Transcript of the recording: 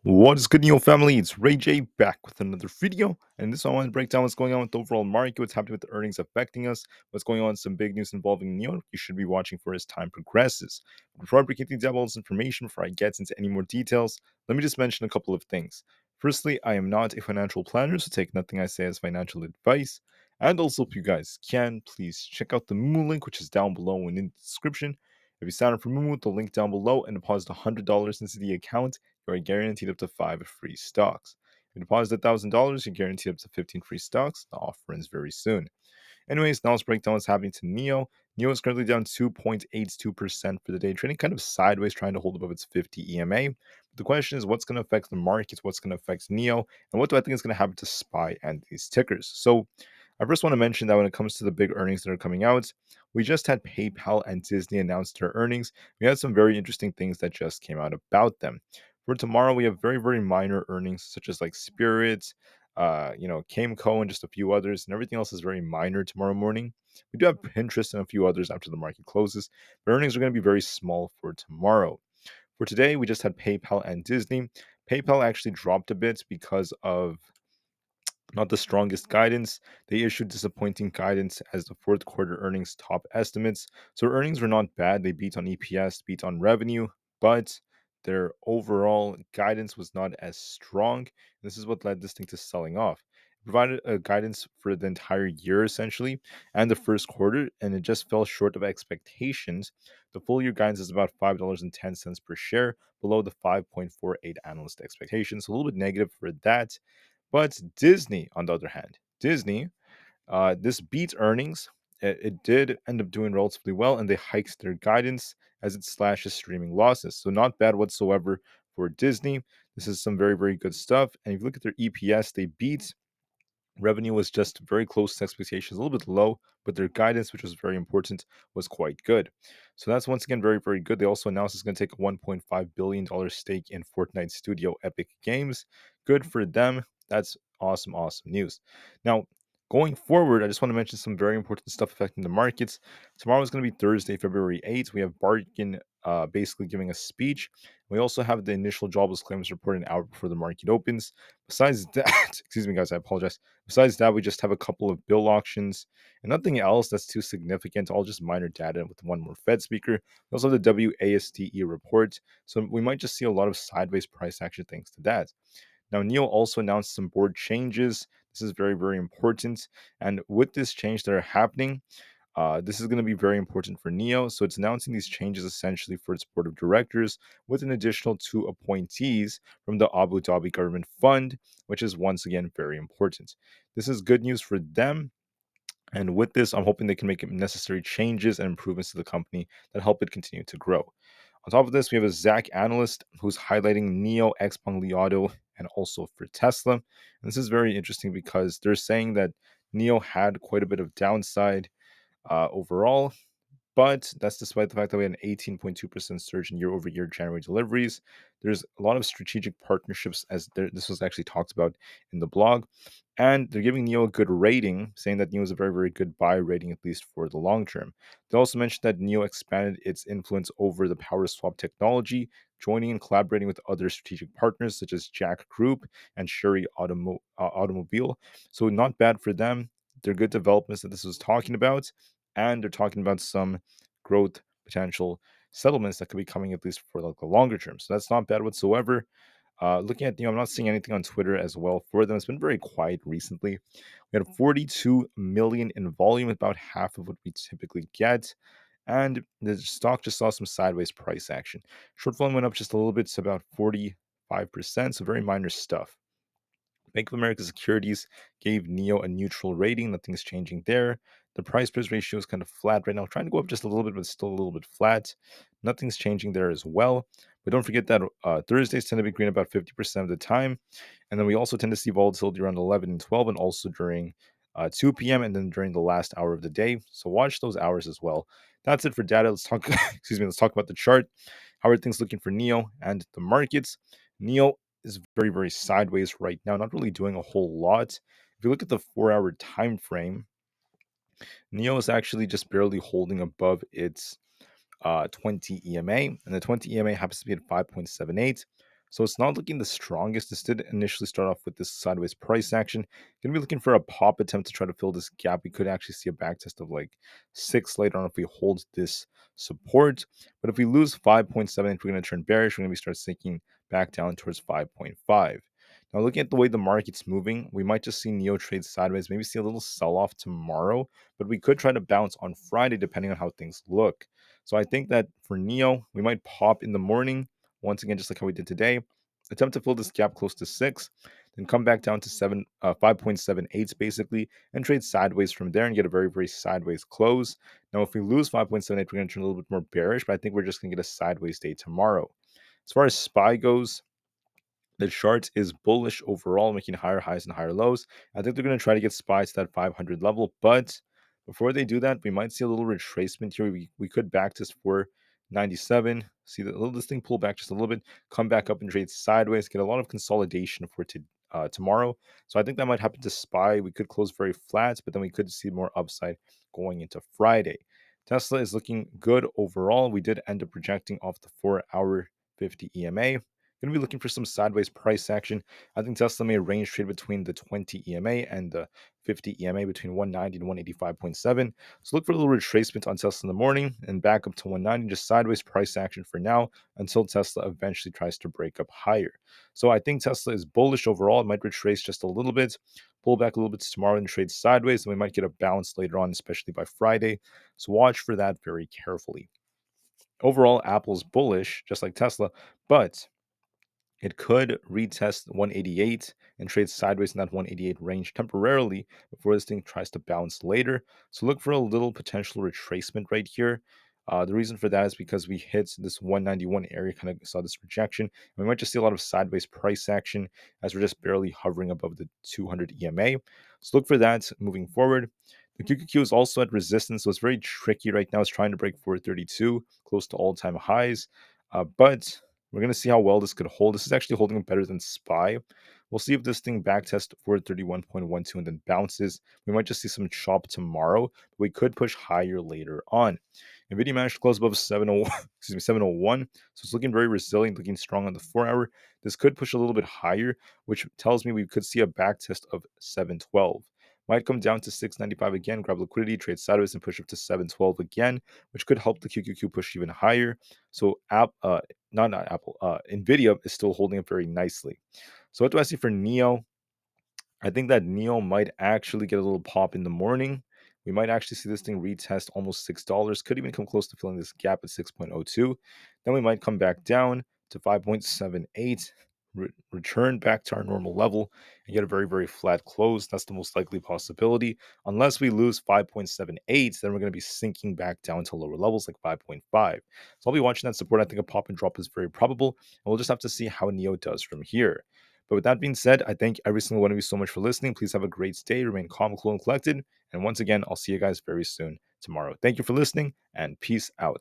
What is good, NIO family? It's Rey-Jay back with another video. And this one, I want to break down what's going on with the overall market, what's happening with the earnings affecting us, what's going on, some big news involving NIO you should be watching for as time progresses. Before I break things down all this information, before I get into any more details, let me just mention a couple of things. Firstly, I am not a financial planner, so take nothing I say as financial advice. And also, if you guys can, please check out the Moo link, which is down below and in the description. If you sign up for Moo, the link down below, and deposit $100 into the account, you are guaranteed up to 5 free stocks. If you deposit $1,000, you're guaranteed up to 15 free stocks. The offer ends very soon. Anyways, now let's break down what's happening to NIO. NIO is currently down 2.82% for the day, trading kind of sideways, trying to hold above its 50 EMA. But the question is, what's going to affect the markets? What's going to affect NIO? And what do I think is going to happen to SPY and these tickers? So, I first want to mention that when it comes to the big earnings that are coming out, we just had PayPal and Disney announce their earnings. We had some very interesting things that just came out about them. For tomorrow, we have very, very minor earnings, such as like Spirit, Cameco, and just a few others, and everything else is very minor tomorrow morning. We do have Pinterest and a few others after the market closes, but earnings are going to be very small for tomorrow. For today, we just had PayPal and Disney. PayPal actually dropped a bit because of not the strongest guidance. They issued disappointing guidance as the fourth quarter earnings top estimates. So earnings were not bad. They beat on EPS, beat on revenue, but their overall guidance was not as strong. This is what led this thing to selling off. It provided a guidance for the entire year essentially and the first quarter, and it just fell short of expectations. The full year guidance is about $5.10 per share, below the 5.48 analyst expectations. So a little bit negative for that. But Disney, on the other hand, this beat earnings. It did end up doing relatively well, and they hiked their guidance as it slashes streaming losses. So not bad whatsoever for Disney. This is some very, very good stuff. And if you look at their EPS, they beat. Revenue was just very close to expectations, a little bit low, but their guidance, which was very important, was quite good. So that's once again very, very good. They also announced it's going to take a $1.5 billion stake in Fortnite studio Epic Games. Good for them. That's awesome, awesome news. Now, going forward, I just want to mention some very important stuff affecting the markets. Tomorrow is going to be Thursday, February 8th. We have Barkin basically giving a speech. We also have the initial jobless claims report an hour before the market opens. Besides that, excuse me, guys, I apologize. Besides that, we just have a couple of bill auctions and nothing else that's too significant, all just minor data with one more Fed speaker. We also have the WASDE report. So we might just see a lot of sideways price action thanks to that. Now, Neil also announced some board changes. This is very, very important. And with this change that are happening, this is going to be very important for NIO. So it's announcing these changes essentially for its board of directors with an additional two appointees from the Abu Dhabi Government Fund, which is once again very important. This is good news for them. And with this, I'm hoping they can make necessary changes and improvements to the company that help it continue to grow. On top of this, we have a Zach analyst who's highlighting NIO, Xpeng Li Auto, and also for Tesla. And this is very interesting because they're saying that NIO had quite a bit of downside overall, but that's despite the fact that we had an 18.2% surge in year over year January deliveries. There's a lot of strategic partnerships, as this was actually talked about in the blog. And they're giving NIO a good rating, saying that NIO is a very, very good buy rating, at least for the long term. They also mentioned that NIO expanded its influence over the power swap technology, joining and collaborating with other strategic partners such as Jack Group and Sherry Automobile. So, not bad for them. They're good developments that this was talking about, and they're talking about some growth potential settlements that could be coming at least for like the longer term. So that's not bad whatsoever. Looking at, I'm not seeing anything on Twitter as well for them. It's been very quiet recently. We had 42 million in volume, about half of what we typically get. And the stock just saw some sideways price action. Short volume went up just a little bit to about 45%, so very minor stuff. Bank of America Securities gave NIO a neutral rating. Nothing's changing there. The price price ratio is kind of flat right now, trying to go up just a little bit, but still a little bit flat. Nothing's changing there as well. But don't forget that Thursdays tend to be green about 50% of the time. And then we also tend to see volatility around 11 and 12, and also during 2 p.m. and then during the last hour of the day. So watch those hours as well. That's it for data. Let's talk. Excuse me. Let's talk about the chart. How are things looking for NIO and the markets? NIO is very, very sideways right now, not really doing a whole lot. If you look at the 4 hour time frame, NIO is actually just barely holding above its 20 EMA, and the 20 EMA happens to be at 5.78. So it's not looking the strongest. This did initially start off with this sideways price action. Going to be looking for a pop attempt to try to fill this gap. We could actually see a back test of like 6 later on if we hold this support. But if we lose 5.7, if we're going to turn bearish, we're going to start sinking back down towards 5.5. Now, looking at the way the market's moving, we might just see NIO trade sideways, maybe see a little sell off tomorrow, but we could try to bounce on Friday depending on how things look. So I think that for NIO, we might pop in the morning, once again, just like how we did today, attempt to fill this gap close to 6, then come back down to 5.78 basically, and trade sideways from there and get a very, very sideways close. Now, if we lose 5.78, we're going to turn a little bit more bearish, but I think we're just going to get a sideways day tomorrow. As far as SPY goes, the chart is bullish overall, making higher highs and higher lows. I think they're going to try to get SPY to that 500 level, but before they do that, we might see a little retracement here. We could back this for 97. See that little this thing pull back just a little bit, come back up and trade sideways, get a lot of consolidation for tomorrow. So I think that might happen to SPY. We could close very flat, but then we could see more upside going into Friday. Tesla is looking good overall. We did end up projecting off the 4-hour 50 EMA. Going to be looking for some sideways price action. I think Tesla may range trade between the 20 EMA and the 50 EMA between 190 and 185.7. So look for a little retracement on Tesla in the morning and back up to 190, just sideways price action for now until Tesla eventually tries to break up higher. So I think Tesla is bullish overall. It might retrace just a little bit, pull back a little bit tomorrow and trade sideways. And we might get a bounce later on, especially by Friday. So watch for that very carefully. Overall, Apple's bullish, just like Tesla, but it could retest 188 and trade sideways in that 188 range temporarily before this thing tries to bounce later. So look for a little potential retracement right here. The reason for that is because we hit this 191 area, kind of saw this rejection. And we might just see a lot of sideways price action as we're just barely hovering above the 200 EMA. So look for that moving forward. The QQQ is also at resistance, so it's very tricky right now. It's trying to break 432, close to all-time highs. But we're going to see how well this could hold. This is actually holding it better than SPY. We'll see if this thing backtest 431.12 and then bounces. We might just see some chop tomorrow. But we could push higher later on. Nvidia managed to close above 701, excuse me, 701. So it's looking very resilient, looking strong on the 4-hour. This could push a little bit higher, which tells me we could see a backtest of 712. Might come down to 695 again, grab liquidity, trade sideways, and push up to 712 again, which could help the QQQ push even higher. So not Apple, Nvidia is still holding up very nicely. So what do I see for NIO? I think that NIO might actually get a little pop in the morning. We might actually see this thing retest almost $6. Could even come close to filling this gap at 6.02. Then we might come back down to 5.78, return back to our normal level, and get a very, very flat close. That's the most likely possibility. Unless we lose 5.78, then we're going to be sinking back down to lower levels like 5.5. So I'll be watching that support. I think a pop and drop is very probable, and we'll just have to see how NIO does from here. But with that being said, I thank every single one of you so much for listening. Please have a great day. Remain calm, cool, and collected. And once again, I'll see you guys very soon tomorrow. Thank you for listening and peace out.